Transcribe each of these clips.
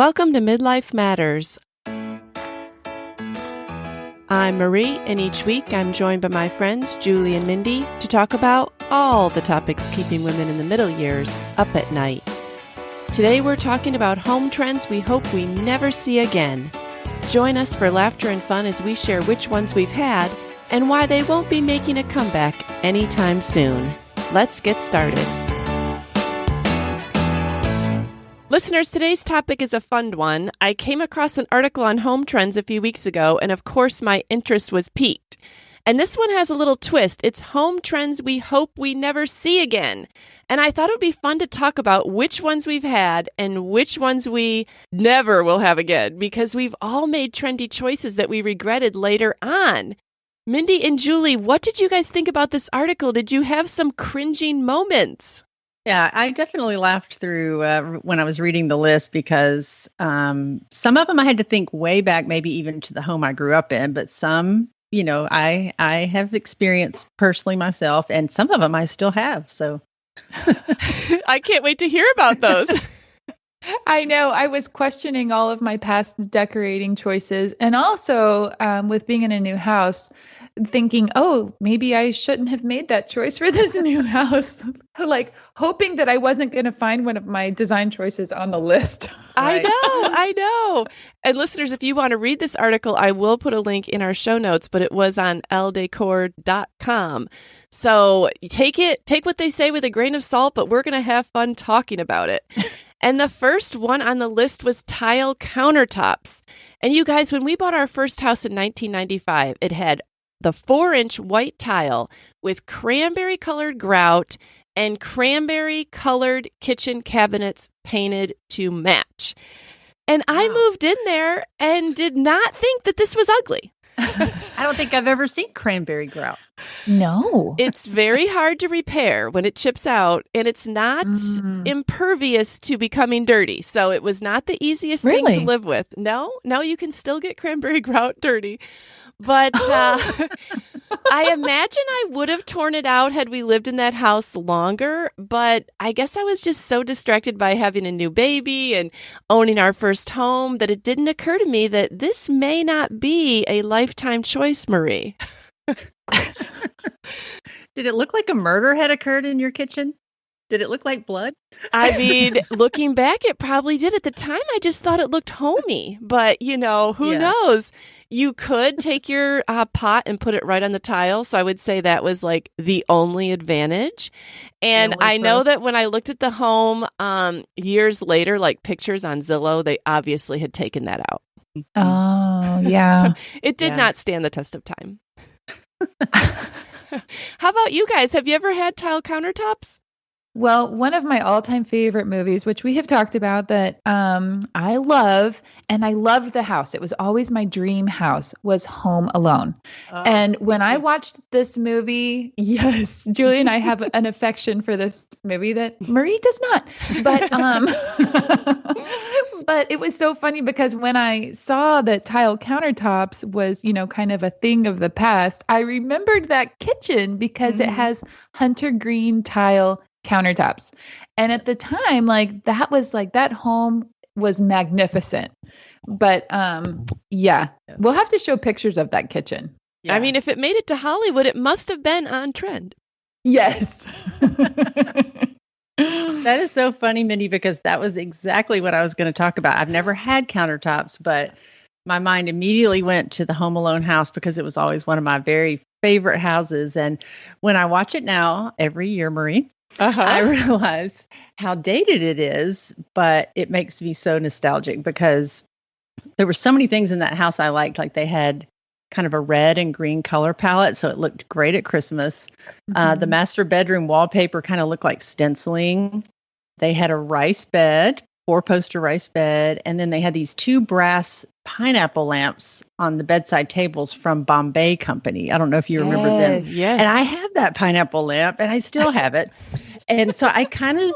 Welcome to Midlife Matters. I'm Marie, and each week I'm joined by my friends Julie and Mindy to talk about all the topics keeping women in the middle years up at night. Today we're talking about home trends we hope we never see again. Join us for laughter and fun as we share which ones we've had and why they won't be making a comeback anytime soon. Let's get started. Listeners, today's topic is a fun one. I came across an article on home trends a few weeks ago, and of course my interest was piqued. And this one has a little twist. It's home trends we hope we never see again. And I thought it would be fun to talk about which ones we've had and which ones we never will have again, because we've all made trendy choices that we regretted later on. Mindy and Julie, what did you guys think about this article? Did you have some cringing moments? Yeah, I definitely laughed through when I was reading the list because some of them I had to think way back, maybe even to the home I grew up in, but some, I have experienced personally myself, and some of them I still have. So I can't wait to hear about those. I know. I was questioning all of my past decorating choices, and also with being in a new house, thinking, oh, maybe I shouldn't have made that choice for this new house. Like hoping that I wasn't going to find one of my design choices on the list. Right? I know. And listeners, if you want to read this article, I will put a link in our show notes, but it was on elledecor.com. So take what they say with a grain of salt, but we're going to have fun talking about it. And the first one on the list was tile countertops. And you guys, when we bought our first house in 1995, it had the 4-inch white tile with cranberry colored grout and cranberry colored kitchen cabinets painted to match. And I moved in there and did not think that this was ugly. I don't think I've ever seen cranberry grout. No. It's very hard to repair when it chips out, and it's not impervious to becoming dirty. So it was not the easiest thing to live with. No, you can still get cranberry grout dirty. But I imagine I would have torn it out had we lived in that house longer. But I guess I was just so distracted by having a new baby and owning our first home that it didn't occur to me that this may not be a lifetime choice, Marie. Did it look like a murder had occurred in your kitchen? Did it look like blood? I mean, looking back, it probably did. At the time, I just thought it looked homey. But, who knows? You could take your pot and put it right on the tile. So I would say that was like the only advantage. And I know that when I looked at the home years later, like pictures on Zillow, they obviously had taken that out. Oh, yeah. So it did not stand the test of time. How about you guys? Have you ever had tile countertops? Well, one of my all-time favorite movies, which we have talked about that I love, and I loved the house. It was always my dream house, was Home Alone. Oh, and when I watched this movie, yes, Julie and I have an affection for this movie that Marie does not. But but it was so funny because when I saw that tile countertops was, kind of a thing of the past, I remembered that kitchen because it has hunter green tile countertops. And at the time, that home was magnificent. But we'll have to show pictures of that kitchen. Yeah. I mean, if it made it to Hollywood, it must have been on trend. Yes. That is so funny, Mindy, because that was exactly what I was going to talk about. I've never had countertops, but my mind immediately went to the Home Alone house because it was always one of my very favorite houses. And when I watch it now every year, Marie, I realize how dated it is, but it makes me so nostalgic because there were so many things in that house I liked. Like they had kind of a red and green color palette, so it looked great at Christmas. The master bedroom wallpaper kind of looked like stenciling. They had a rice bed, 4-poster rice bed, and then they had these 2 brass pineapple lamps on the bedside tables from Bombay Company. I don't know if you remember them. Yes. And I have that pineapple lamp, and I still have it. And so I kind of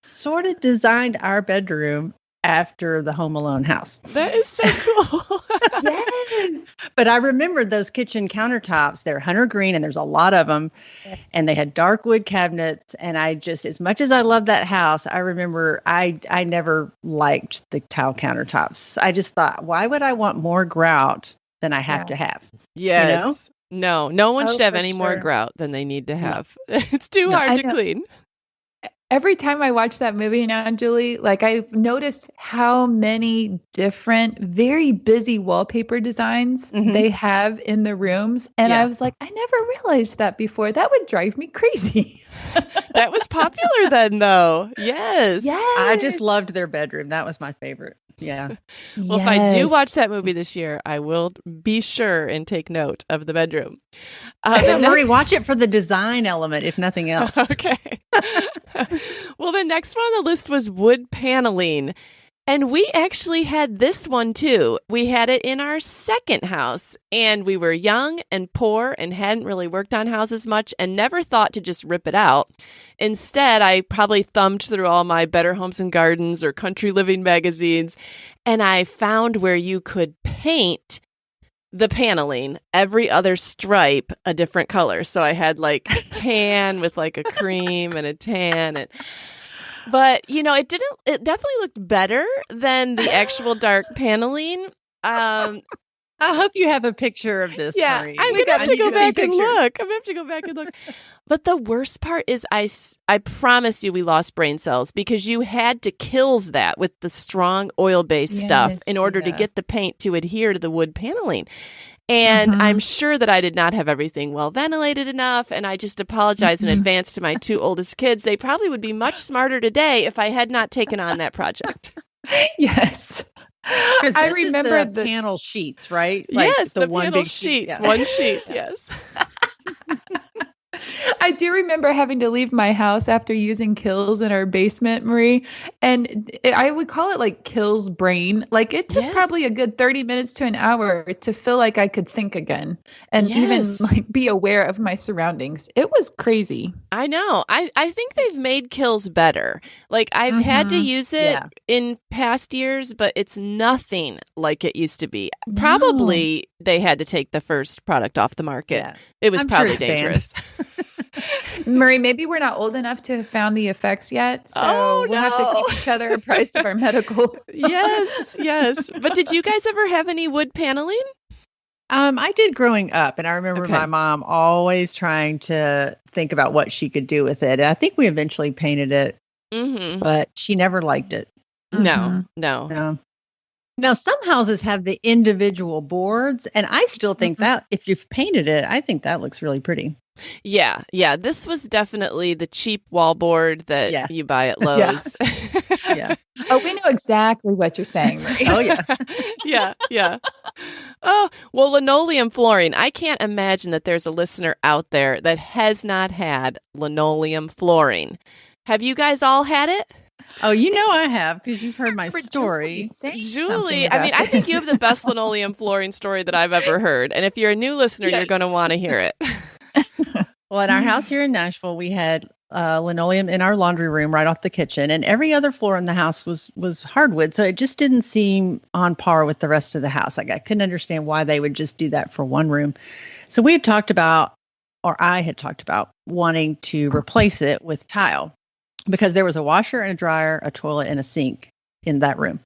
sort of designed our bedroom after the Home Alone house. That is so cool. Yes. But I remember those kitchen countertops. They're hunter green and there's a lot of them. Yes. And they had dark wood cabinets. And I just, as much as I love that house, I remember I never liked the tile countertops. I just thought, why would I want more grout than I have to have? Yes. You know? No one should have any more grout than they need to have. No. It's too hard to clean. Every time I watch that movie now, Julie, like I've noticed how many different, very busy wallpaper designs they have in the rooms. And I was like, I never realized that before. That would drive me crazy. That was popular then, though. Yes. I just loved their bedroom. That was my favorite. Yeah. Well, if I do watch that movie this year, I will be sure and take note of the bedroom. Marie, watch it for the design element, if nothing else. Okay. Well, the next one on the list was wood paneling. And we actually had this one too. We had it in our second house, and we were young and poor and hadn't really worked on houses much and never thought to just rip it out. Instead, I probably thumbed through all my Better Homes and Gardens or Country Living magazines, and I found where you could paint the paneling, every other stripe a different color. So I had like tan with like a cream and a tan. But, it definitely looked better than the actual dark paneling. I hope you have a picture of this. Yeah, Marie. I'm going to have to go back and look. I'm going to have to go back and look. But the worst part is I promise you we lost brain cells because you had to kills that with the strong oil-based stuff in order to get the paint to adhere to the wood paneling. And I'm sure that I did not have everything well ventilated enough. And I just apologize in advance to my two oldest kids. They probably would be much smarter today if I had not taken on that project. Yes. I remember the panel sheets, right? Like yes, the one panel big sheets. Yeah. One sheet, yes. I do remember having to leave my house after using Kills in our basement, Marie. And I would call it like Kills brain. Like it took probably a good 30 minutes to an hour to feel like I could think again and even like be aware of my surroundings. It was crazy. I know. I think they've made Kills better. Like I've had to use it in past years, but it's nothing like it used to be. No. Probably they had to take the first product off the market. Yeah. It was probably dangerous. Marie, maybe we're not old enough to have found the effects yet, so we'll have to keep each other apprised of our medical. Yes. But did you guys ever have any wood paneling? I did growing up, and I remember my mom always trying to think about what she could do with it. I think we eventually painted it, but she never liked it. No. Now, some houses have the individual boards, and I still think that if you've painted it, I think that looks really pretty. Yeah. This was definitely the cheap wallboard that you buy at Lowe's. Yeah. Oh, we know exactly what you're saying, Marie. Oh, yeah. Yeah. Oh, well, linoleum flooring. I can't imagine that there's a listener out there that has not had linoleum flooring. Have you guys all had it? Oh, I have, because you've heard my story. Julie, I mean, I think you have the best linoleum flooring story that I've ever heard. And if you're a new listener, you're going to want to hear it. Well, in our house here in Nashville, we had linoleum in our laundry room right off the kitchen, and every other floor in the house was hardwood. So it just didn't seem on par with the rest of the house. Like I couldn't understand why they would just do that for one room. So we had talked about, or I had talked about, wanting to replace it with tile because there was a washer and a dryer, a toilet, and a sink in that room.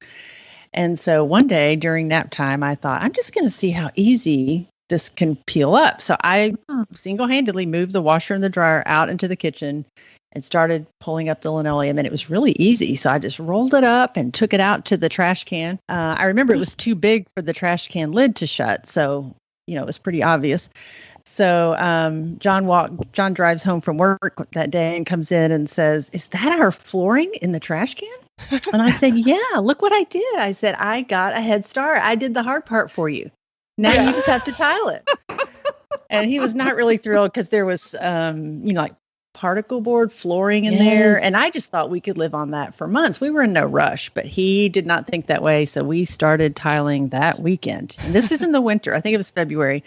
And so one day during nap time, I thought, I'm just going to see how easy this can peel up. So I single-handedly moved the washer and the dryer out into the kitchen and started pulling up the linoleum, and it was really easy. So I just rolled it up and took it out to the trash can. I remember it was too big for the trash can lid to shut. So, it was pretty obvious. So John drives home from work that day and comes in and says, "Is that our flooring in the trash can?" And I said, "Yeah, look what I did." I said, "I got a head start. I did the hard part for you. Now you just have to tile it." And he was not really thrilled because there was, like particle board flooring in there. And I just thought we could live on that for months. We were in no rush, but he did not think that way. So we started tiling that weekend. And this is in the winter. I think it was February.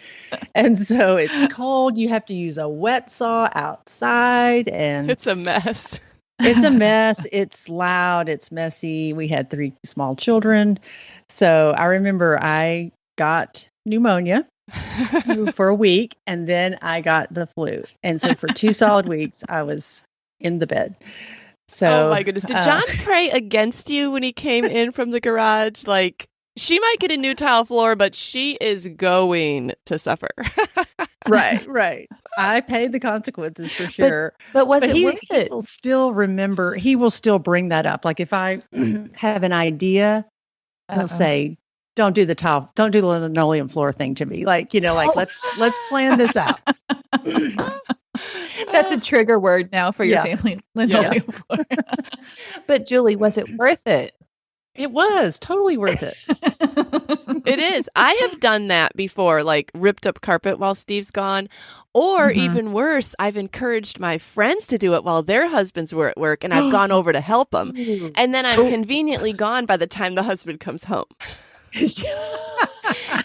And so it's cold. You have to use a wet saw outside. And it's a mess. It's a mess. It's loud. It's messy. We had 3 small children. So I remember I got pneumonia for a week, and then I got the flu. And so for 2 solid weeks, I was in the bed. So, oh my goodness. Did John pray against you when he came in from the garage? Like, she might get a new tile floor, but she is going to suffer. Right. I paid the consequences for sure. But was it worth it? He will still remember. He will still bring that up. Like if I have an idea, he'll say, don't do the linoleum floor thing to me. Like, let's plan this out. That's a trigger word now for your family, linoleum floor. But Julie, was it worth it? It was totally worth it. It is. I have done that before, like ripped up carpet while Steve's gone. Or even worse, I've encouraged my friends to do it while their husbands were at work, and I've gone over to help them. And then I'm conveniently gone by the time the husband comes home.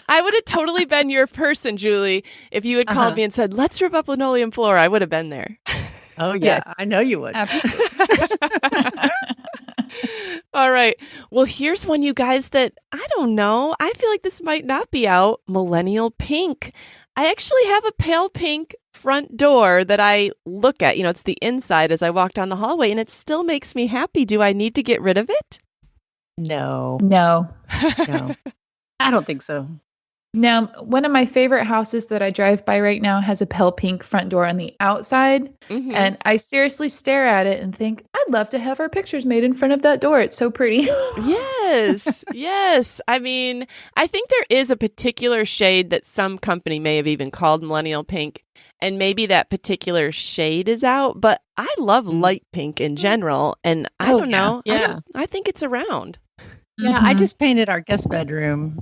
I would have totally been your person, Julie, if you had called me and said, let's rip up linoleum floor. I would have been there. Oh, yeah. Yes. I know you would. Absolutely. All right. Well, here's one, you guys, that I don't know. I feel like this might not be out. Millennial pink. I actually have a pale pink front door that I look at. It's the inside as I walk down the hallway, and it still makes me happy. Do I need to get rid of it? No. I don't think so. Now, one of my favorite houses that I drive by right now has a pale pink front door on the outside. And I seriously stare at it and think, I'd love to have our pictures made in front of that door. It's so pretty. Yes. I mean, I think there is a particular shade that some company may have even called millennial pink. And maybe that particular shade is out. But I love light pink in general. And I don't know. Yeah. I think it's around. Yeah, I just painted our guest bedroom.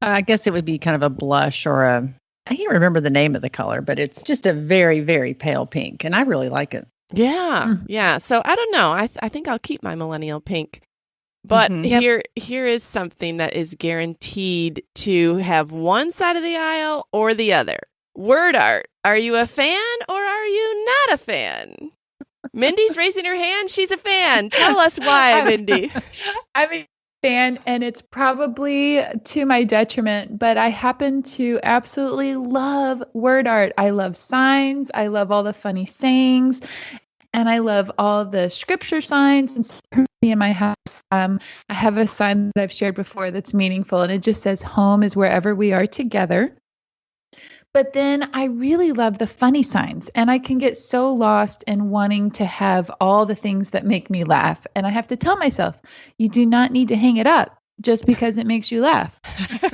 I guess it would be kind of a blush or I can't remember the name of the color, but it's just a very, very pale pink. And I really like it. Yeah. So I don't know. I think I'll keep my millennial pink. But here is something that is guaranteed to have one side of the aisle or the other. Word art. Are you a fan or are you not a fan? Mindy's raising her hand. She's a fan. Tell us why, Mindy. I'm a fan, and it's probably to my detriment, but I happen to absolutely love word art. I love signs. I love all the funny sayings, and I love all the scripture signs. And so for me in my house, I have a sign that I've shared before that's meaningful, and it just says, "Home is wherever we are together." But then I really love the funny signs, and I can get so lost in wanting to have all the things that make me laugh. And I have to tell myself, you do not need to hang it up just because it makes you laugh.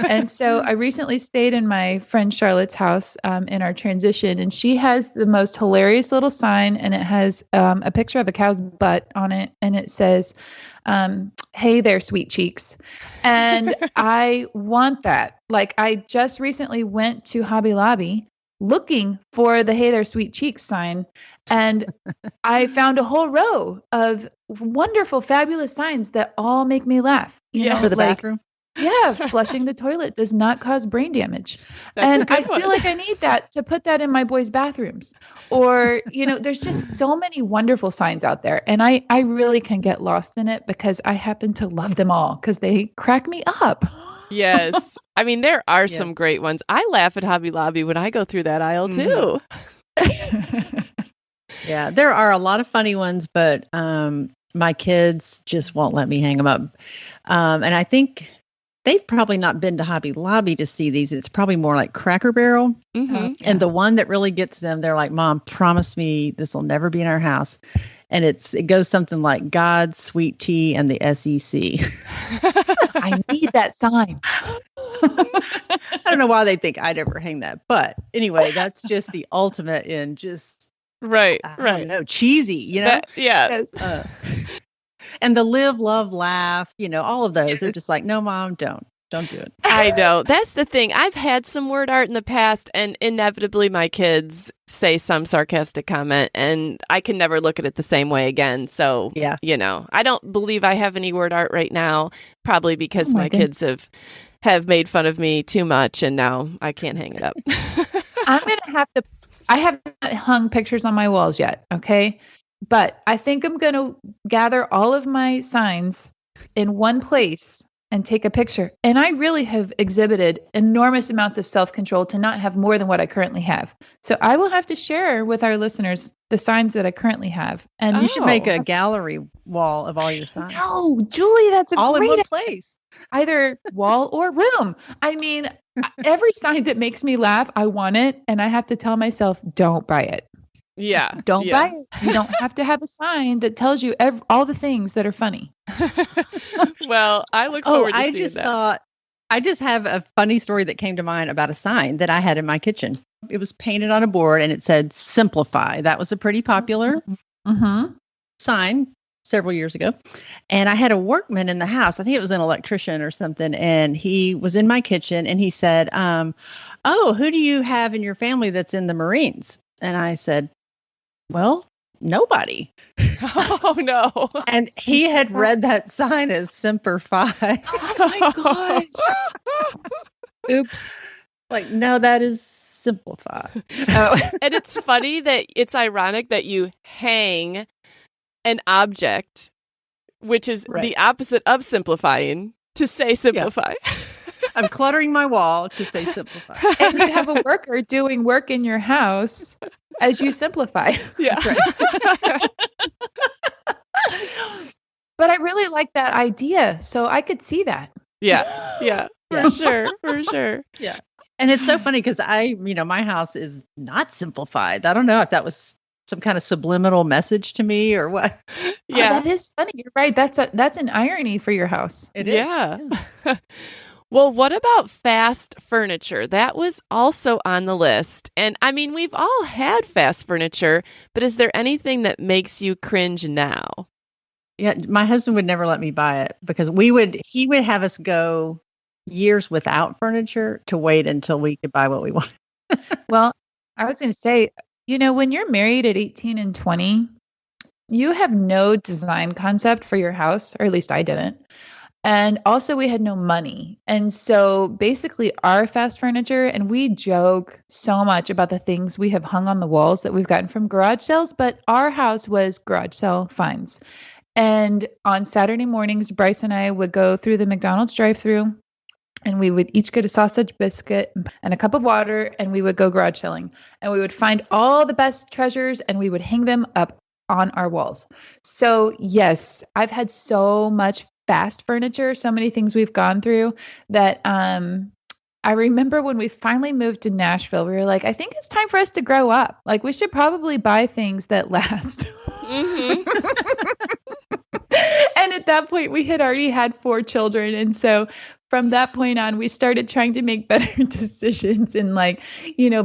And so I recently stayed in my friend Charlotte's house in our transition, and she has the most hilarious little sign, and it has a picture of a cow's butt on it, and it says, "Hey there, sweet cheeks." And I want that. Like, I just recently went to Hobby Lobby looking for the "Hey there, sweet cheeks" sign, and I found a whole row of wonderful, fabulous signs that all make me laugh. You know, for the bathroom. Yeah, flushing the toilet does not cause brain damage. And I feel like I need that to put that in my boys' bathrooms. Or, there's just so many wonderful signs out there. And I really can get lost in it because I happen to love them all because they crack me up. Yes. I mean, there are some great ones. I laugh at Hobby Lobby when I go through that aisle too. Yeah, there are a lot of funny ones, but my kids just won't let me hang them up. And I think they've probably not been to Hobby Lobby to see these. It's probably more like Cracker Barrel. And the one that really gets them, they're like, "Mom, promise me this will never be in our house." And it goes something like "God, sweet tea, and the SEC. I need that sign. I don't know why they think I'd ever hang that. But anyway, that's just the ultimate in just, right. Cheesy, Yes. And the live, love, laugh, all of those. They're just like, "No, Mom, don't do it." I know. That's the thing. I've had some word art in the past, and inevitably my kids say some sarcastic comment, and I can never look at it the same way again. So, I don't believe I have any word art right now, probably because my kids have made fun of me too much, and now I can't hang it up. I'm going to have to, I haven't hung pictures on my walls yet. Okay. But I think I'm going to gather all of my signs in one place and take a picture. And I really have exhibited enormous amounts of self-control to not have more than what I currently have. So I will have to share with our listeners the signs that I currently have. And You should make a gallery wall of all your signs. No, Julie, that's a all great in one place. Either wall or room. I mean, every sign that makes me laugh, I want it. And I have to tell myself, don't buy it. Yeah. Don't buy it. You don't have to have a sign that tells you all the things that are funny. Well, I look forward to seeing that. I just have a funny story that came to mind about a sign that I had in my kitchen. It was painted on a board and it said simplify. That was a pretty popular sign several years ago. And I had a workman in the house. I think it was an electrician or something. And he was in my kitchen and he said, oh, who do you have in your family that's in the Marines? And I said, well, nobody. Oh, no. And he had read that sign as Semper Fi. Oh, my gosh. Oops. Like, no, that is Simplify. Oh. And it's funny that it's ironic that you hang an object, which is the opposite of simplifying, to say simplify. Yeah. I'm cluttering my wall to say simplify. And you have a worker doing work in your house as you simplify. Yeah. Right. But I really like that idea. So I could see that. Yeah. Yeah. For sure. For sure. Yeah. And it's so funny because my house is not simplified. I don't know if that was some kind of subliminal message to me or what. Yeah. Oh, that is funny. You're right. That's an irony for your house. It is. Yeah. Well, what about fast furniture? That was also on the list. And I mean, we've all had fast furniture, but is there anything that makes you cringe now? Yeah, my husband would never let me buy it because he would have us go years without furniture to wait until we could buy what we want. Well, I was going to say, when you're married at 18 and 20, you have no design concept for your house, or at least I didn't. And also we had no money. And so basically our fast furniture, and we joke so much about the things we have hung on the walls that we've gotten from garage sales, but our house was garage sale finds. And on Saturday mornings, Bryce and I would go through the McDonald's drive-thru and we would each get a sausage biscuit and a cup of water, and we would go garage selling. And we would find all the best treasures and we would hang them up on our walls. So yes, I've had so much fast furniture, so many things we've gone through that I remember when we finally moved to Nashville, we were like, I think it's time for us to grow up. Like, we should probably buy things that last. Mm-hmm. And at that point, we had already had 4 children. And so from that point on, we started trying to make better decisions and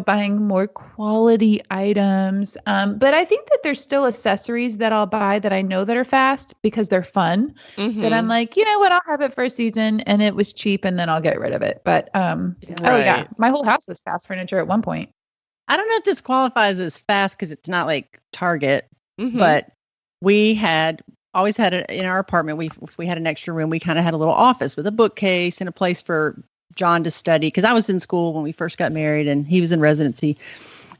buying more quality items. But I think that there's still accessories that I'll buy that I know that are fast because they're fun. Mm-hmm. That I'm like, you know what, I'll have it for a season and it was cheap and then I'll get rid of it. But oh yeah, my whole house was fast furniture at one point. I don't know if this qualifies as fast because it's not like Target, but we had always had it in our apartment. If we had an extra room, we kind of had a little office with a bookcase and a place for John to study. Cause I was in school when we first got married and he was in residency,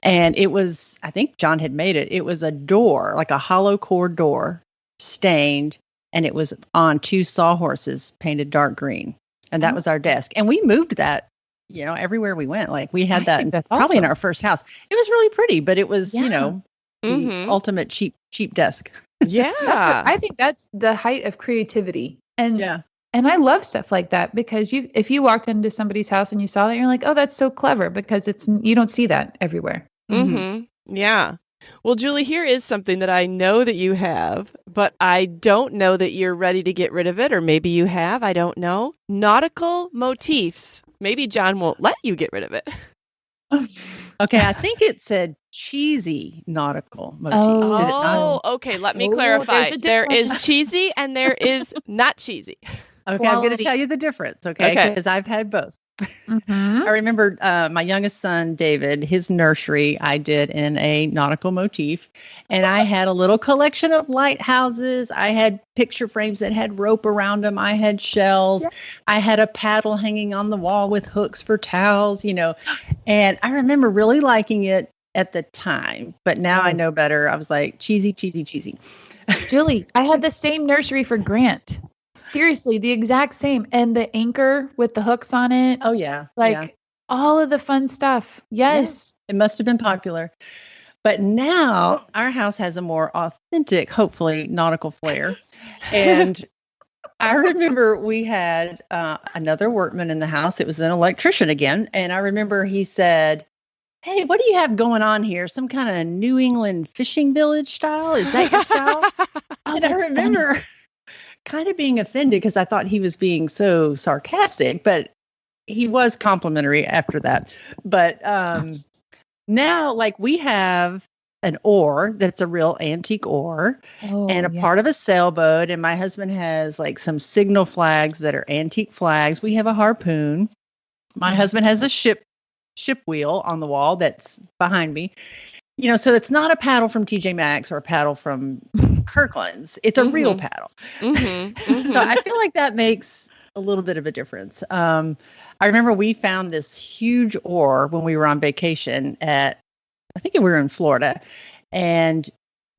and it was, I think John had made it. It was a door, like a hollow core door, stained, and it was on 2 sawhorses painted dark green. And that was our desk. And we moved that, everywhere we went. Like we had that probably awesome. In our first house. It was really pretty, but it was, the ultimate cheap desk. Yeah. I think that's the height of creativity. And I love stuff like that because if you walked into somebody's house and you saw that, you're like, oh, that's so clever, because you don't see that everywhere. Mm-hmm. Yeah. Well, Julie, here is something that I know that you have, but I don't know that you're ready to get rid of it, or maybe you have. I don't know. Nautical motifs. Maybe John won't let you get rid of it. Okay, I think it said cheesy nautical motifs. Oh, okay. Let me clarify. There is cheesy and there is not cheesy. Okay, quality. I'm going to tell you the difference, okay? Because I've had both. I remember my youngest son, David, his nursery, I did in a nautical motif. And I had a little collection of lighthouses. I had picture frames that had rope around them. I had shells. Yeah. I had a paddle hanging on the wall with hooks for towels, And I remember really liking it. at the time, but now I know better. I was like, cheesy, cheesy, cheesy. Julie, I had the same nursery for Grant. Seriously, the exact same. And the anchor with the hooks on it. Oh, yeah. Like all of the fun stuff. Yes. It must have been popular. But now our house has a more authentic, hopefully, nautical flair. And I remember we had another workman in the house. It was an electrician again. And I remember he said, "Hey, what do you have going on here? Some kind of New England fishing village style? Is that your style?" And I remember kind of being offended because I thought he was being so sarcastic, but he was complimentary after that. But now, like, we have an oar that's a real antique oar and a part of a sailboat. And my husband has like some signal flags that are antique flags. We have a harpoon. My husband has a ship wheel on the wall that's behind me. You know, so it's not a paddle from TJ Maxx or a paddle from Kirkland's. It's a real paddle. So I feel like that makes a little bit of a difference. I remember we found this huge oar when we were on vacation I think we were in Florida, and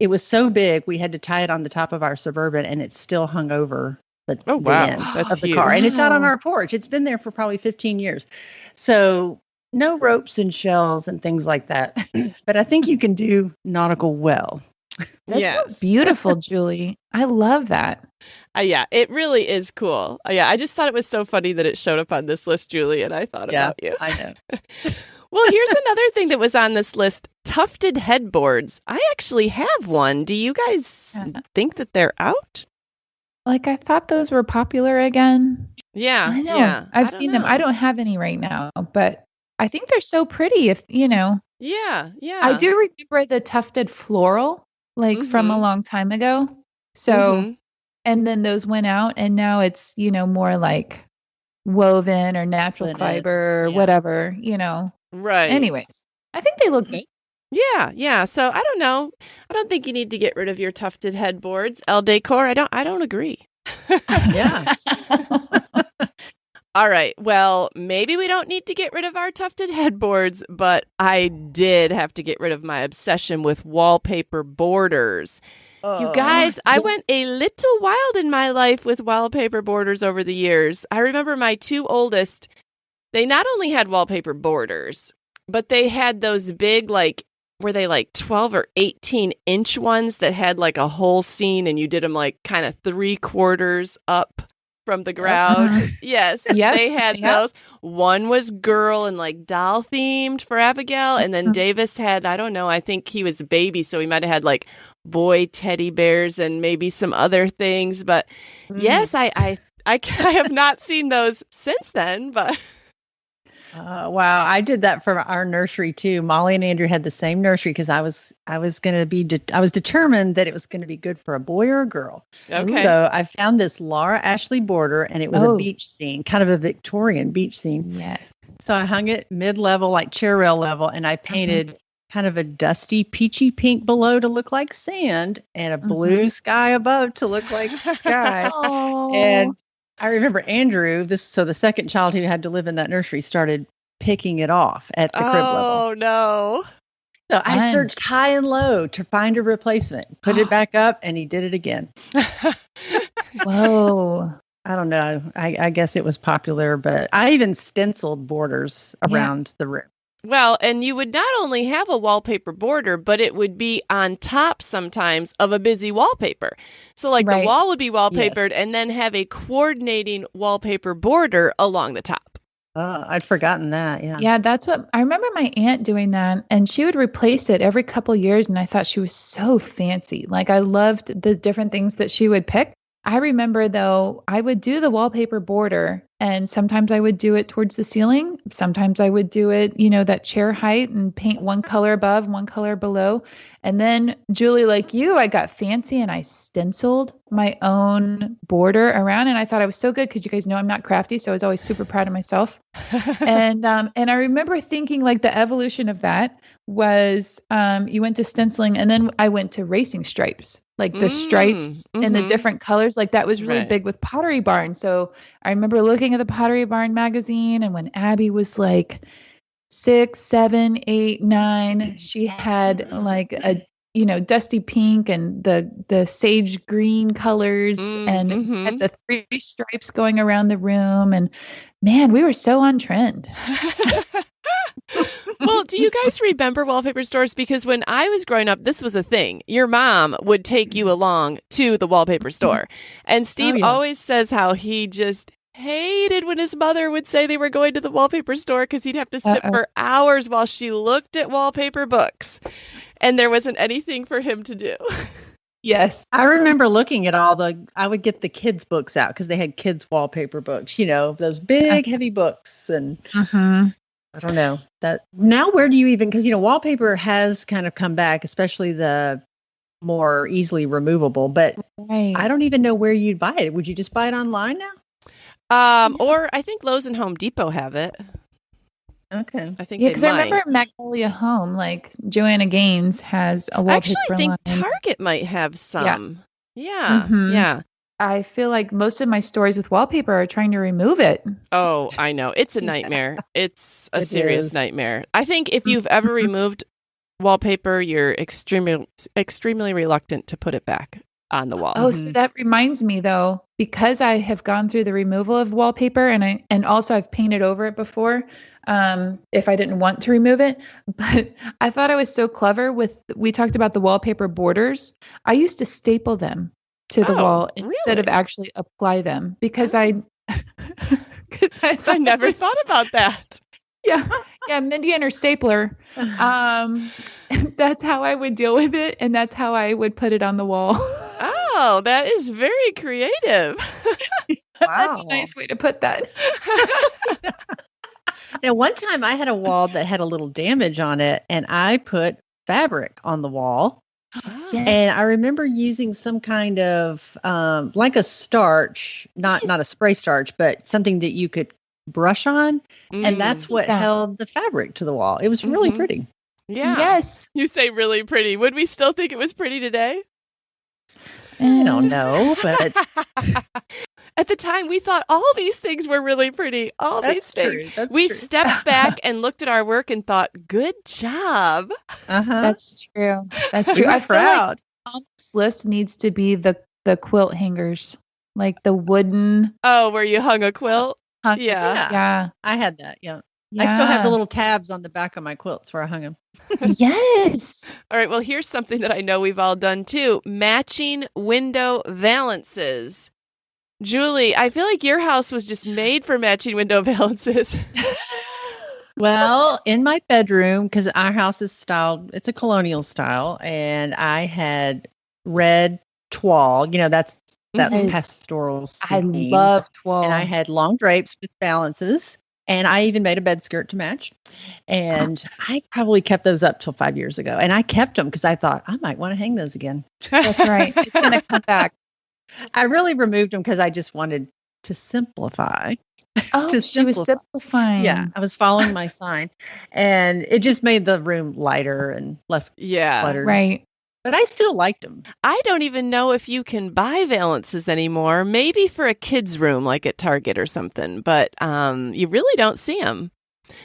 it was so big we had to tie it on the top of our Suburban, and it still hung over the end of the car. And it's out on our porch. It's been there for probably 15 years. So no ropes and shells and things like that. But I think you can do nautical well. That's so beautiful, Julie. I love that. Yeah, it really is cool. I just thought it was so funny that it showed up on this list, Julie, and I thought about you. I know. Well, here's another thing that was on this list, tufted headboards. I actually have one. Do you guys think that they're out? Like, I thought those were popular again. Yeah. I know. Yeah. I've seen them. I don't have any right now, but I think they're so pretty if, you know. Yeah. Yeah. I do remember the tufted floral, like from a long time ago. So, and then those went out and now it's, you know, more like woven or natural fiber or whatever, you know. Right. Anyways, I think they look good. Yeah, yeah. So I don't know. I don't think you need to get rid of your tufted headboards. Elle Decor, I don't agree. Yeah. All right. Well, maybe we don't need to get rid of our tufted headboards, but I did have to get rid of my obsession with wallpaper borders. You guys, I went a little wild in my life with wallpaper borders over the years. I remember my two oldest, they not only had wallpaper borders, but they had those big, like, were they like 12 or 18-inch ones that had like a whole scene and you did them like kind of 3/4 up from the ground? Yes, they had those. One was girl and like doll themed for Abigail. And then Davis had, I don't know, I think he was a baby, so he might have had like boy teddy bears and maybe some other things. But yes, I have not seen those since then, but... Wow, I did that for our nursery too. Molly and Andrew had the same nursery because I was determined that it was going to be good for a boy or a girl. Okay. So I found this Laura Ashley border, and it was a beach scene, kind of a Victorian beach scene. Yeah. So I hung it mid-level, like chair rail level, and I painted kind of a dusty peachy pink below to look like sand, and a blue sky above to look like sky. And I remember Andrew, the second child who had to live in that nursery, started picking it off at the crib level. Oh, no. So I searched high and low to find a replacement, put it back up, and he did it again. Whoa. I don't know. I guess it was popular, but I even stenciled borders around the room. Well, and you would not only have a wallpaper border, but it would be on top sometimes of a busy wallpaper. So like the wall would be wallpapered and then have a coordinating wallpaper border along the top. Oh, I'd forgotten that. Yeah. Yeah, that's what I remember my aunt doing that, and she would replace it every couple years. And I thought she was so fancy. Like, I loved the different things that she would pick. I remember, though, I would do the wallpaper border, and sometimes I would do it towards the ceiling. Sometimes I would do it, you know, that chair height and paint one color above, one color below. And then, Julie, like you, I got fancy and I stenciled my own border around. And I thought I was so good because you guys know I'm not crafty. So I was always super proud of myself. And I remember thinking like the evolution of that was you went to stenciling, and then I went to racing stripes, like the stripes and the different colors. Like that was really big with Pottery Barn. So I remember looking at the Pottery Barn magazine, and when Abby was like 6, 7, 8, 9. She had like a dusty pink and the sage green colors and had the 3 stripes going around the room. And man, we were so on trend. Well, do you guys remember wallpaper stores? Because when I was growing up, this was a thing. Your mom would take you along to the wallpaper store. And Steve always says how he just hated when his mother would say they were going to the wallpaper store because he'd have to sit for hours while she looked at wallpaper books. And there wasn't anything for him to do. Yes. I remember looking at I would get the kids' books out because they had kids' wallpaper books, those big, heavy books. And I don't know that now. Where do you even, because, wallpaper has kind of come back, especially the more easily removable, but I don't even know where you'd buy it. Would you just buy it online now? Or I think Lowe's and Home Depot have it. Okay. I think because I remember Magnolia Home, like Joanna Gaines has a wallpaper I think line. Target might have some. Yeah. I feel like most of my stores with wallpaper are trying to remove it. Oh, I know. It's a nightmare. It's a serious nightmare. I think if you've ever removed wallpaper, you're extremely reluctant to put it back on the wall. Oh, so that reminds me though, because I have gone through the removal of wallpaper and also I've painted over it before, if I didn't want to remove it, but I thought I was so clever we talked about the wallpaper borders. I used to staple them to the wall instead of actually apply them because I never thought about that. Yeah, Mindy and her stapler. That's how I would deal with it, and that's how I would put it on the wall. Oh, that is very creative. That's a nice way to put that. Now, one time I had a wall that had a little damage on it, and I put fabric on the wall. Yes. And I remember using some kind of like a starch, not a spray starch, but something that you could brush on. And that's what held the fabric to the wall. It was really pretty. Yeah. Yes. You say really pretty. Would we still think it was pretty today? I don't know, but at the time we thought all these things were really pretty. All these things. We stepped back and looked at our work and thought, good job. That's true. That's true. I'm proud. On this list needs to be the quilt hangers, like the wooden. Oh, where you hung a quilt? Yeah. I had that. Yeah. I still have the little tabs on the back of my quilts where I hung them. Yes. All right. Well, here's something that I know we've all done too. Matching window valances. Julie, I feel like your house was just made for matching window valances. Well, in my bedroom, because our house is styled, it's a colonial style, and I had red toile, that's that pastoral theme. I love toile. And I had long drapes with valances, and I even made a bed skirt to match. And I probably kept those up till 5 years ago. And I kept them because I thought I might want to hang those again. That's right. It's going to come back. I really removed them because I just wanted to simplify. Oh, she was simplifying. Yeah, I was following my sign. And it just made the room lighter and less cluttered. Right. But I still liked them. I don't even know if you can buy valances anymore. Maybe for a kid's room, like at Target or something. But you really don't see them.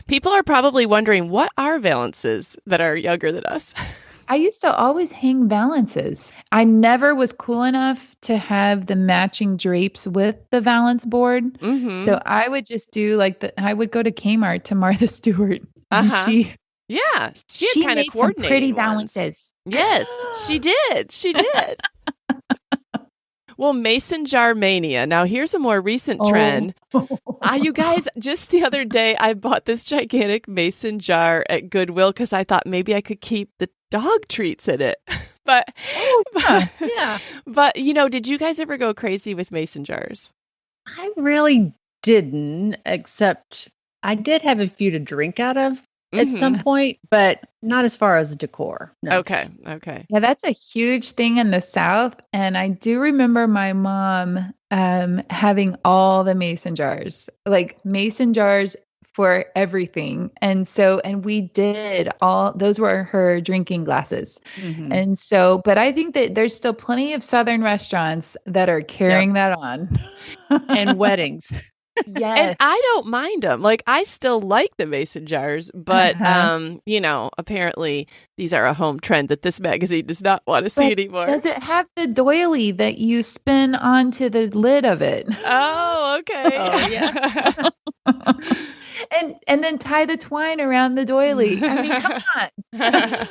People are probably wondering, what are valances that are younger than us? I used to always hang valances. I never was cool enough to have the matching drapes with the valance board. So I would just do I would go to Kmart to Martha Stewart. And she had kind of made coordinated some pretty ones. valances. Yes, she did. She did. Well, mason jar mania. Now, here's a more recent trend. You guys, just the other day, I bought this gigantic mason jar at Goodwill because I thought maybe I could keep the dog treats in it. But did you guys ever go crazy with mason jars? I really didn't, except I did have a few to drink out of at some point, but not as far as decor. No. Okay. Yeah, that's a huge thing in the South. And I do remember my mom having all the mason jars, like mason jars for everything. And we did those were her drinking glasses. And so, but I think that there's still plenty of Southern restaurants that are carrying that on. And weddings. Yes. And I don't mind them. Like, I still like the mason jars, but, apparently these are a home trend that this magazine does not want to see anymore. Does it have the doily that you spin onto the lid of it? Oh, okay. Oh, yeah. and then tie the twine around the doily. I mean, come on.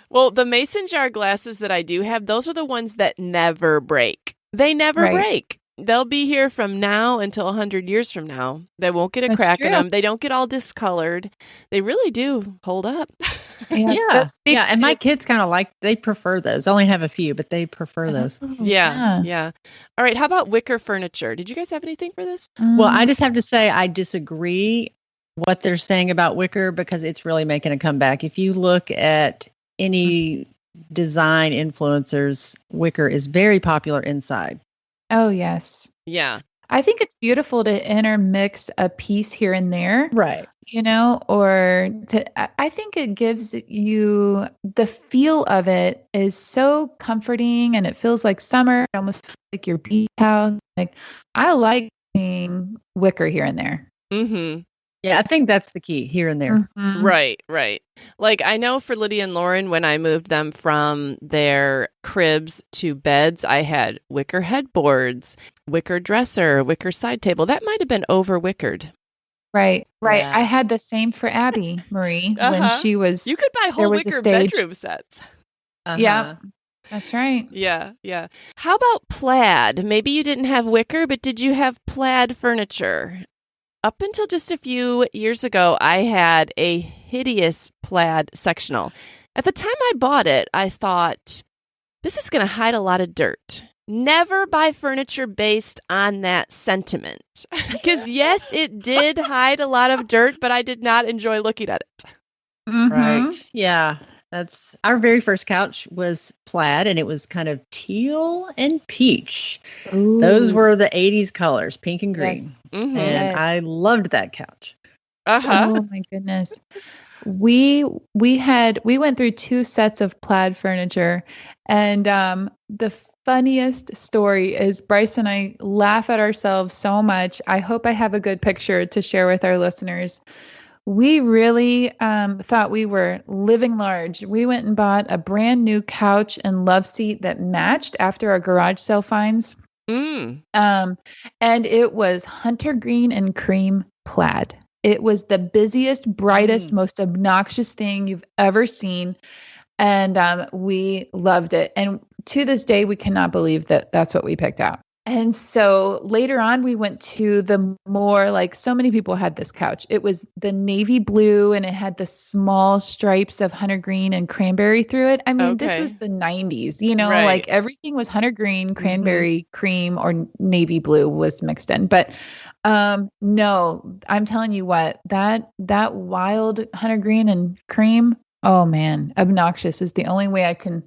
Well, the mason jar glasses that I do have, those are the ones that never break. They never break. They'll be here from now until 100 years from now. They won't get a crack in them. They don't get all discolored. They really do hold up. Yeah. And my kids kind of they prefer those. I only have a few, but they prefer those. Yeah. All right. How about wicker furniture? Did you guys have anything for this? Well, I just have to say I disagree what they're saying about wicker because it's really making a comeback. If you look at any design influencers, wicker is very popular inside. Oh, yes. Yeah. I think it's beautiful to intermix a piece here and there. Right. I think it gives you the feel of it is so comforting and it feels like summer, almost like your beach house. Like, I like seeing wicker here and there. Mm-hmm. Yeah, I think that's the key, here and there. Mm-hmm. Right. Like, I know for Lydia and Lauren, when I moved them from their cribs to beds, I had wicker headboards, wicker dresser, wicker side table. That might have been over wickered. Right. Yeah. I had the same for Abby, Marie, when she was. You could buy whole wicker bedroom sets. Yeah. That's right. Yeah. How about plaid? Maybe you didn't have wicker, but did you have plaid furniture? Up until just a few years ago, I had a hideous plaid sectional. At the time I bought it, I thought, this is going to hide a lot of dirt. Never buy furniture based on that sentiment. Because yes, it did hide a lot of dirt, but I did not enjoy looking at it. Mm-hmm. Right. Yeah. That's our very first couch was plaid and it was kind of teal and peach. Ooh. Those were the 80s colors, pink and green. Yes. Mm-hmm. And I loved that couch. Oh my goodness. We went through 2 sets of plaid furniture, and the funniest story is Bryce and I laugh at ourselves so much. I hope I have a good picture to share with our listeners. We really thought we were living large. We went and bought a brand new couch and love seat that matched after our garage sale finds. And it was hunter green and cream plaid. It was the busiest, brightest, most obnoxious thing you've ever seen. And we loved it. And to this day, we cannot believe that that's what we picked out. And so later on, we went to the more, like, so many people had this couch. It was the navy blue and it had the small stripes of hunter green and cranberry through it. I mean, This was the 90s, like everything was hunter green, cranberry, cream, or navy blue was mixed in. But no, I'm telling you what, that wild hunter green and cream, oh man, obnoxious is the only way I can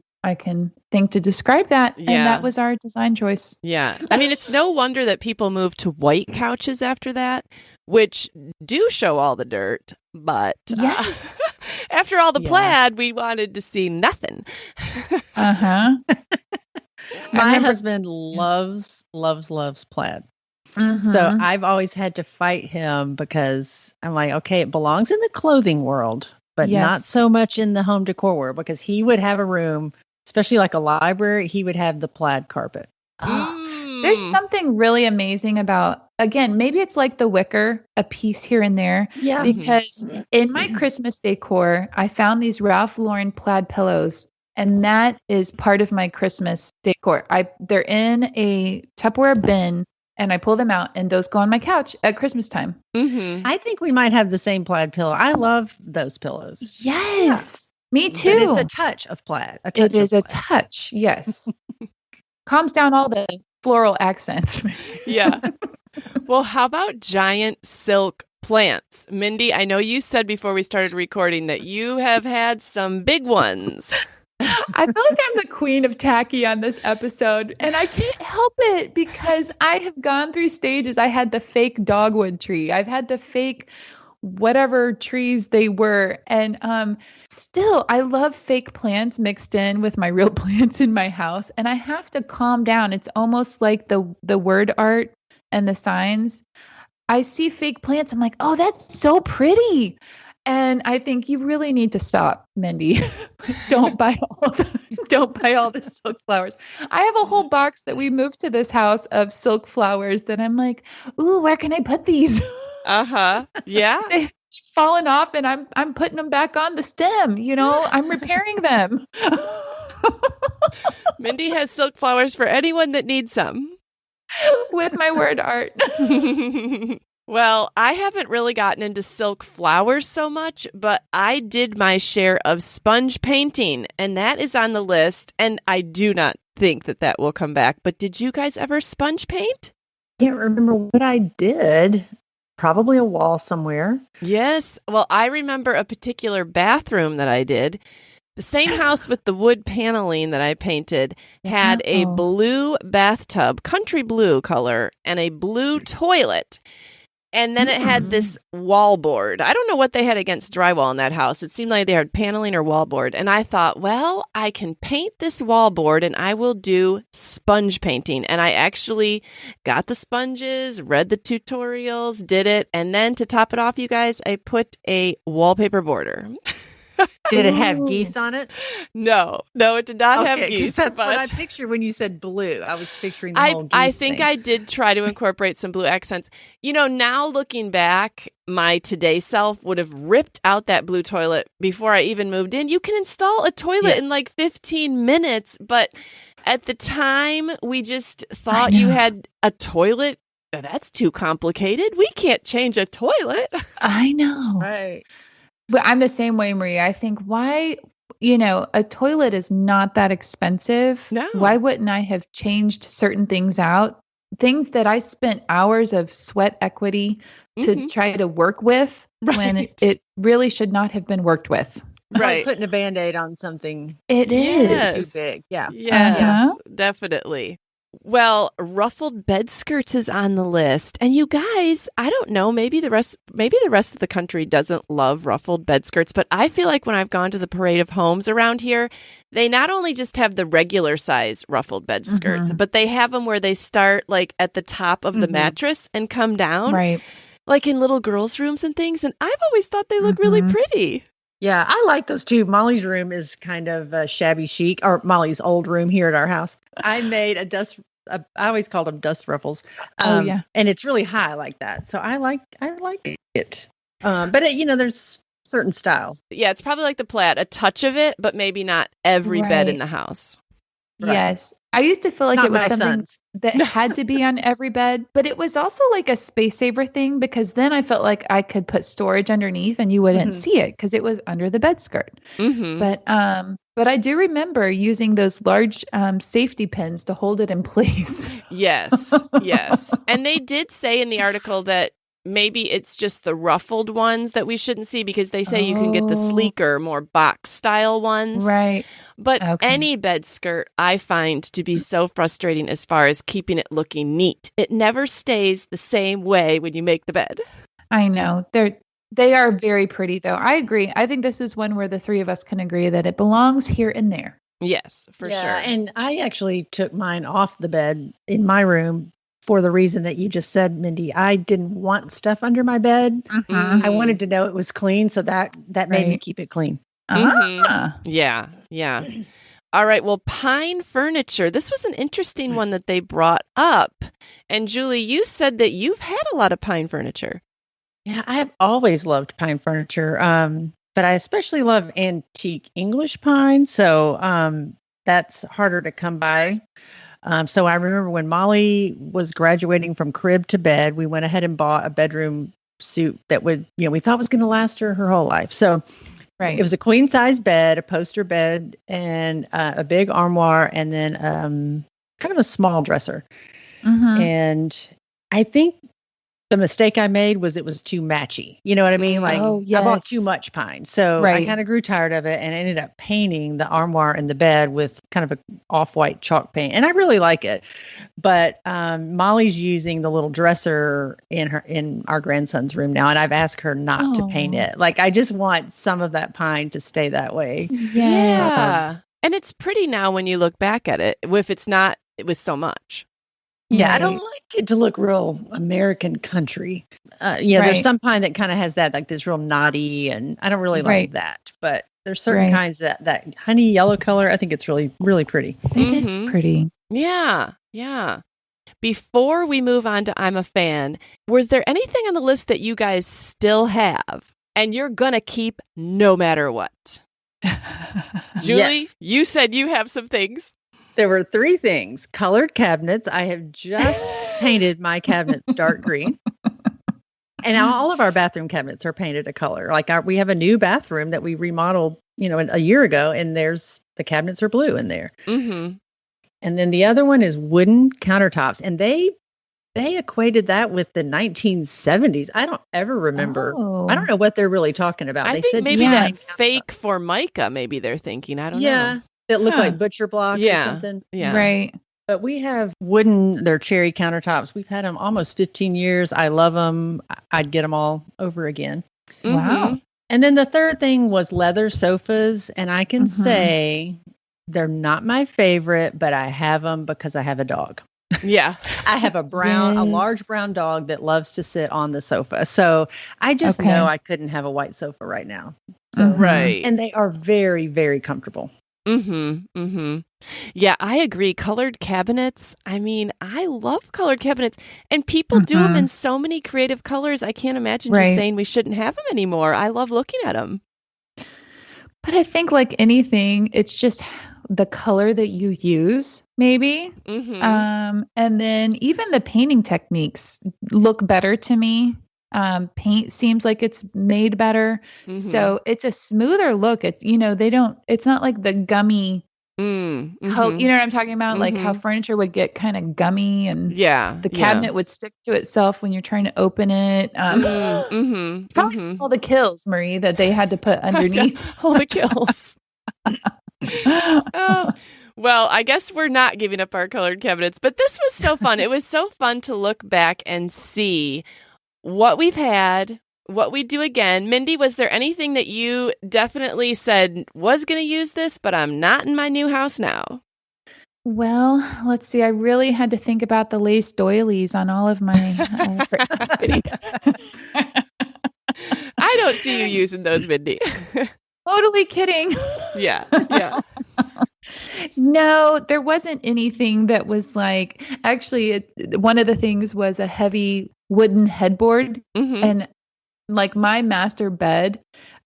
think to describe that. Yeah. And that was our design choice. Yeah. I mean, it's no wonder that people moved to white couches after that, which do show all the dirt. But yes. After all the plaid, we wanted to see nothing. Uh-huh. My husband loves plaid. Mm-hmm. So I've always had to fight him because I'm like, okay, it belongs in the clothing world, but not so much in the home decor world, because he would have a room, especially like a library, he would have the plaid carpet. There's something really amazing about, again, maybe it's like the wicker, a piece here and there. Yeah. Because in my Christmas decor, I found these Ralph Lauren plaid pillows, and that is part of my Christmas decor. They're in a Tupperware bin, and I pull them out, and those go on my couch at Christmas time. Mm-hmm. I think we might have the same plaid pillow. I love those pillows. Yes. Me too. But it's a touch of plaid. It is a touch. Yes. Calms down all the floral accents. Yeah. Well, how about giant silk plants? Mindy, I know you said before we started recording that you have had some big ones. I feel like I'm the queen of tacky on this episode, and I can't help it because I have gone through stages. I had the fake dogwood tree. I've had the fake whatever trees they were. And still, I love fake plants mixed in with my real plants in my house. And I have to calm down. It's almost like the word art and the signs, I see fake plants. I'm like, oh, that's so pretty. And I think you really need to stop, Mindy. Don't buy all the silk flowers. I have a whole box that we moved to this house of silk flowers that I'm like, ooh, where can I put these? Uh-huh. Yeah. They've fallen off and I'm putting them back on the stem. I'm repairing them. Mindy has silk flowers for anyone that needs some. With my word art. Well, I haven't really gotten into silk flowers so much, but I did my share of sponge painting, and that is on the list, and I do not think that will come back. But did you guys ever sponge paint? I can't remember what I did. Probably a wall somewhere. Yes. Well, I remember a particular bathroom that I did. The same house with the wood paneling that I painted had a blue bathtub, country blue color, and a blue toilet. And then it had this wallboard. I don't know what they had against drywall in that house. It seemed like they had paneling or wallboard. And I thought, well, I can paint this wallboard and I will do sponge painting. And I actually got the sponges, read the tutorials, did it. And then to top it off, you guys, I put a wallpaper border. Did it have geese on it? No, it did not have geese. That's what I pictured when you said blue. I was picturing the whole geese I think thing. I did try to incorporate some blue accents. Now looking back, my today self would have ripped out that blue toilet before I even moved in. You can install a toilet in like 15 minutes, but at the time, we just thought you had a toilet. That's too complicated. We can't change a toilet. I know. Right. But I'm the same way, Marie. I think why, a toilet is not that expensive. No. Why wouldn't I have changed certain things out? Things that I spent hours of sweat equity to try to work with when it really should not have been worked with. Right. Like putting a Band-Aid on something. It Yes. is. Too big. Yeah. Yes, definitely. Well, ruffled bed skirts is on the list. And you guys, I don't know, maybe the rest of the country doesn't love ruffled bed skirts, but I feel like when I've gone to the Parade of Homes around here, they not only just have the regular size ruffled bed skirts, but they have them where they start like at the top of the mattress and come down. Right. Like in little girls' rooms and things. And I've always thought they look really pretty. Yeah, I like those too. Molly's room is kind of shabby chic, or Molly's old room here at our house. I made I always called them dust ruffles. And it's really high like that. So I like it. But there's certain style. Yeah, it's probably like the plaid, a touch of it, but maybe not every bed in the house. Right. Yes. I used to feel like Not it was my something son's. that had to be on every bed, but it was also like a space saver thing because then I felt like I could put storage underneath and you wouldn't see it because it was under the bed skirt. But I do remember using those large safety pins to hold it in place. Yes. And they did say in the article that maybe it's just the ruffled ones that we shouldn't see because they say you can get the sleeker, more box style ones. Right. But any bed skirt I find to be so frustrating as far as keeping it looking neat. It never stays the same way when you make the bed. I know. They are very pretty though. I agree. I think this is one where the three of us can agree that it belongs here and there. Yes, for sure. And I actually took mine off the bed in my room for the reason that you just said, Mindy. I didn't want stuff under my bed. I wanted to know it was clean, so that made me keep it clean. Yeah. All right. Well, pine furniture. This was an interesting one that they brought up. And Julie, you said that you've had a lot of pine furniture. Yeah, I have always loved pine furniture, but I especially love antique English pine. So that's harder to come by. So I remember when Molly was graduating from crib to bed, we went ahead and bought a bedroom suit that would, we thought was going to last her whole life. So it was a queen size bed, a poster bed, and a big armoire, and then kind of a small dresser. And I think the mistake I made was it was too matchy. You know what I mean? Like I bought too much pine. So I kind of grew tired of it and I ended up painting the armoire and the bed with kind of a off-white chalk paint. And I really like it. But Molly's using the little dresser in our grandson's room now. And I've asked her not to paint it. Like I just want some of that pine to stay that way. Yeah. And it's pretty now when you look back at it, if it's not with so much. Yeah, it to look real American country. Yeah, there's some pine that kind of has that, like this real knotty, and I don't really like that. But there's certain kinds that honey yellow color. I think it's really, really pretty. It is pretty. Yeah, yeah. Before we move on to I'm a fan, was there anything on the list that you guys still have and you're going to keep no matter what? Julie, you said you have some things. There were 3 things. Colored cabinets. I have just painted my cabinets dark green. And now all of our bathroom cabinets are painted a color. Like we have a new bathroom that we remodeled, a year ago, and the cabinets are blue in there. Mm-hmm. And then the other one is wooden countertops, and they equated that with the 1970s. I don't ever remember. I don't know what they're really talking about. They said maybe that fake Formica, maybe they're thinking. I don't know. Yeah, that look like butcher block or something. Yeah, right. But we have they're cherry countertops. We've had them almost 15 years. I love them. I'd get them all over again. Wow. And then the third thing was leather sofas, and I can say they're not my favorite, but I have them because I have a dog. Yeah. I have a large brown dog that loves to sit on the sofa. So I just know I couldn't have a white sofa right now. So, right. And they are very, very comfortable. Mm-hmm. Mm-hmm. Yeah, I agree. Colored cabinets. I mean, I love colored cabinets, and people do them in so many creative colors. I can't imagine just saying we shouldn't have them anymore. I love looking at them. But I think like anything, it's just the color that you use, maybe. Mm-hmm. And then even the painting techniques look better to me. Paint seems like it's made better. Mm-hmm. So it's a smoother look. It's, it's not like the gummy, you know what I'm talking about? Like how furniture would get kind of gummy and the cabinet would stick to itself when you're trying to open it. Probably all the kills, Marie, that they had to put underneath. All the kills. Oh. Well, I guess we're not giving up our colored cabinets, but this was so fun. It was so fun to look back and see what we've had, what we do again. Mindy, was there anything that you definitely said was going to use this, but I'm not in my new house now? Well, let's see. I really had to think about the lace doilies on all of my I don't see you using those, Mindy. Totally kidding. Yeah. No, there wasn't anything that was like, actually, one of the things was a heavy wooden headboard. Mm-hmm. And like my master bed,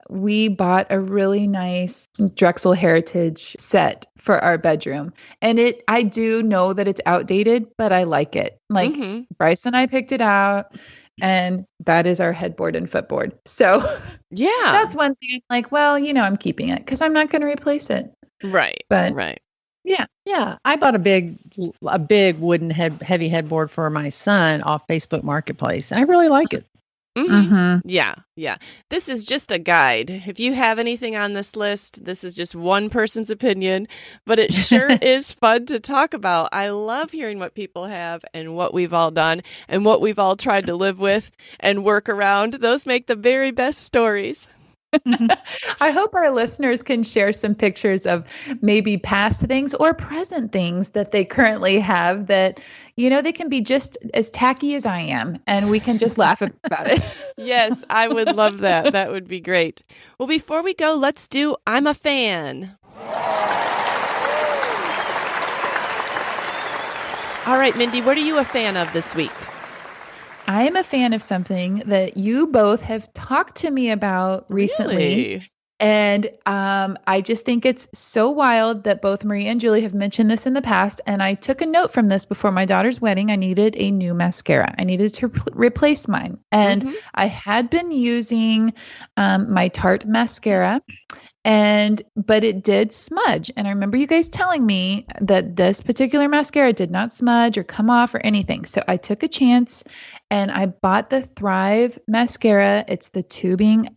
we bought a really nice Drexel Heritage set for our bedroom. And I do know that it's outdated, but I like it. Like Bryce and I picked it out. And that is our headboard and footboard. So that's one thing. Like, well, I'm keeping it because I'm not going to replace it. Right. But right. Yeah. I bought a big wooden heavy headboard for my son off Facebook Marketplace. I really like it. Mm-hmm. Yeah. This is just a guide. If you have anything on this list, this is just one person's opinion, but it sure is fun to talk about. I love hearing what people have and what we've all done and what we've all tried to live with and work around. Those make the very best stories. I hope our listeners can share some pictures of maybe past things or present things that they currently have that, they can be just as tacky as I am, and we can just laugh about it. Yes, I would love that. That would be great. Well, before we go, let's do I'm a Fan. All right, Mindy, what are you a fan of this week? I am a fan of something that you both have talked to me about recently. Really? And I just think it's so wild that both Marie and Julie have mentioned this in the past. And I took a note from this before my daughter's wedding. I needed a new mascara. I needed to replace mine. And I had been using my Tarte mascara. But it did smudge. And I remember you guys telling me that this particular mascara did not smudge or come off or anything. So I took a chance and I bought the Thrive mascara. It's the tubing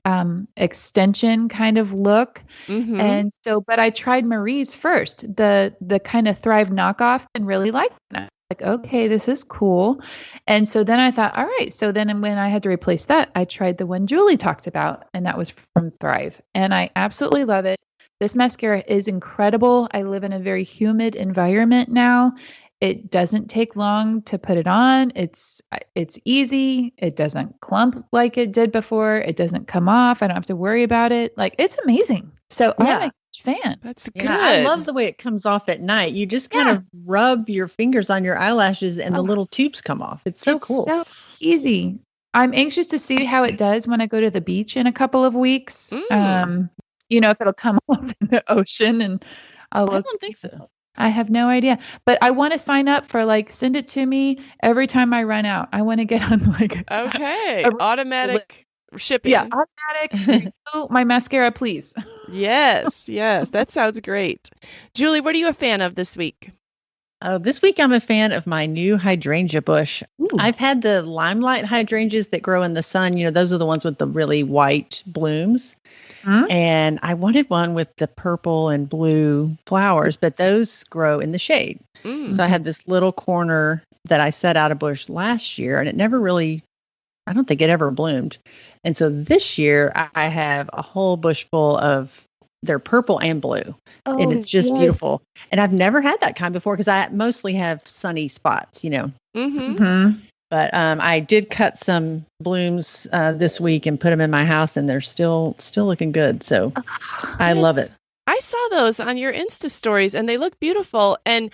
extension kind of look. Mm-hmm. And so, but I tried Marie's first, the kind of Thrive knockoff, and really liked it. Like, okay, this is cool. And so then I thought, all right. So then when I had to replace that, I tried the one Julie talked about, and that was from Thrive. And I absolutely love it. This mascara is incredible. I live in a very humid environment now. It doesn't take long to put it on. It's easy. It doesn't clump like it did before. It doesn't come off. I don't have to worry about it. Like, it's amazing. So I'm a huge fan. That's good. Yeah, I love the way it comes off at night. You just kind of rub your fingers on your eyelashes and the little tubes come off. It's so cool. So easy. I'm anxious to see how it does when I go to the beach in a couple of weeks. If it'll come off in the ocean, and I don't think so. I have no idea, but I want to sign up for send it to me every time I run out. I want to get on automatic shipping. Yeah, automatic. My mascara, please. Yes, that sounds great. Julie, what are you a fan of this week? This week I'm a fan of my new hydrangea bush. Ooh. I've had the limelight hydrangeas that grow in the sun. Those are the ones with the really white blooms. And I wanted one with the purple and blue flowers, but those grow in the shade. So I had this little corner that I set out a bush last year, and it never really, I don't think it ever bloomed. And so this year I have a whole bush full of, they're purple and blue, and it's just beautiful. And I've never had that kind before because I mostly have sunny spots, But I did cut some blooms this week and put them in my house, and they're still looking good. So I love it. I saw those on your Insta stories, and they look beautiful. And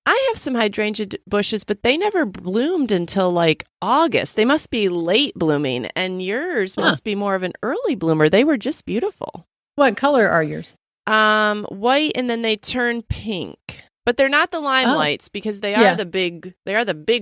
I have some hydrangea bushes, but they never bloomed until August. They must be late blooming, and yours must be more of an early bloomer. They were just beautiful. What color are yours? White, and then they turn pink. But they're not the limelights because they are the big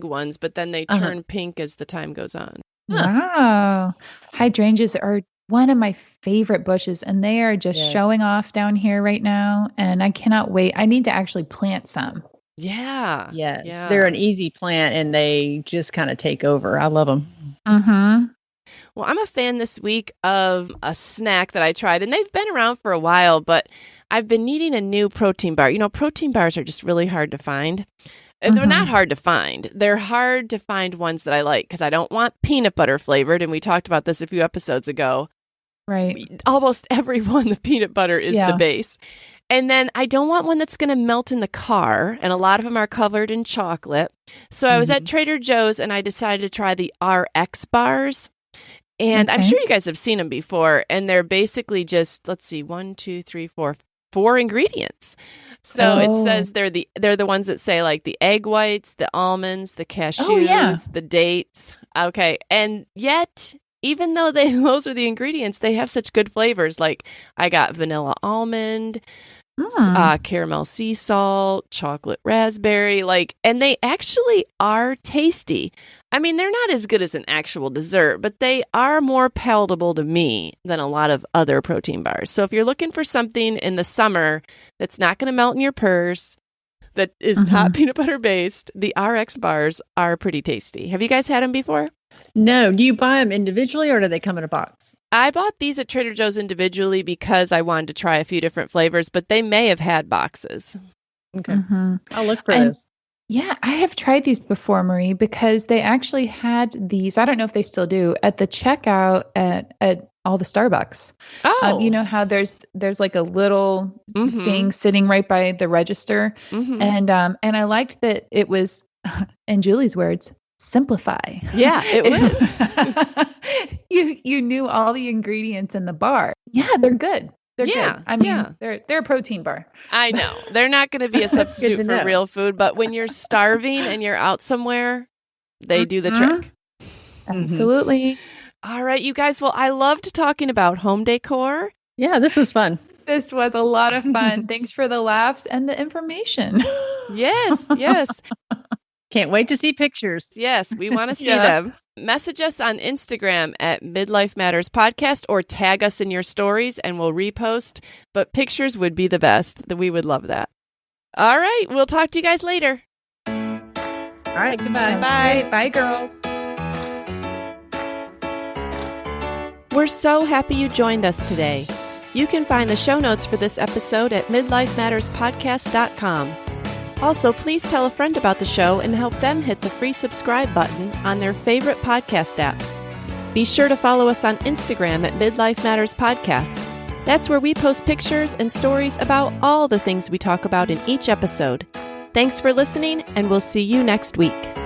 ones, but then they turn pink as the time goes on. Wow. Hydrangeas are one of my favorite bushes, and they are just showing off down here right now, and I cannot wait. I need to actually plant some. Yeah. Yes. Yeah. They're an easy plant, and they just kind of take over. I love them. Well, I'm a fan this week of a snack that I tried, and they've been around for a while, but I've been needing a new protein bar. Protein bars are just really hard to find. They're not hard to find. They're hard to find ones that I like because I don't want peanut butter flavored, and we talked about this a few episodes ago. Right. Almost every one, the peanut butter is the base. And then I don't want one that's going to melt in the car, and a lot of them are covered in chocolate. So I was at Trader Joe's, and I decided to try the RX bars. And I'm sure you guys have seen them before, and they're basically just, let's see, 4 ingredients. So it says they're the ones that say the egg whites, the almonds, the cashews, the dates. Okay. And yet, even though those are the ingredients, they have such good flavors. I got vanilla almond, caramel sea salt, chocolate raspberry, and they actually are tasty. I mean, they're not as good as an actual dessert, but they are more palatable to me than a lot of other protein bars. So if you're looking for something in the summer that's not going to melt in your purse, that is not peanut butter based, the RX bars are pretty tasty. Have you guys had them before? No. Do you buy them individually, or do they come in a box? I bought these at Trader Joe's individually because I wanted to try a few different flavors, but they may have had boxes. Okay. I'll look for those. Yeah, I have tried these before, Marie, because they actually had these, I don't know if they still do, at the checkout at all the Starbucks. Oh. How there's a little thing sitting right by the register. And I liked that it was, in Julie's words, simplify. Yeah, it was. You knew all the ingredients in the bar. Yeah, they're good. They're good. I mean, they're a protein bar. I know. They're not going to be a substitute for real food, but when you're starving and you're out somewhere, they do the trick. Absolutely. All right, you guys. Well, I loved talking about home decor. Yeah, this was fun. This was a lot of fun. Thanks for the laughs and the information. Yes. Can't wait to see pictures. Yes, we want to see them. Message us on Instagram at Midlife Matters Podcast, or tag us in your stories and we'll repost. But pictures would be the best. We would love that. All right. We'll talk to you guys later. All right. Goodbye. Bye. Bye, girls. We're so happy you joined us today. You can find the show notes for this episode at midlifematterspodcast.com. Also, please tell a friend about the show and help them hit the free subscribe button on their favorite podcast app. Be sure to follow us on Instagram at Midlife Matters Podcast. That's where we post pictures and stories about all the things we talk about in each episode. Thanks for listening, and we'll see you next week.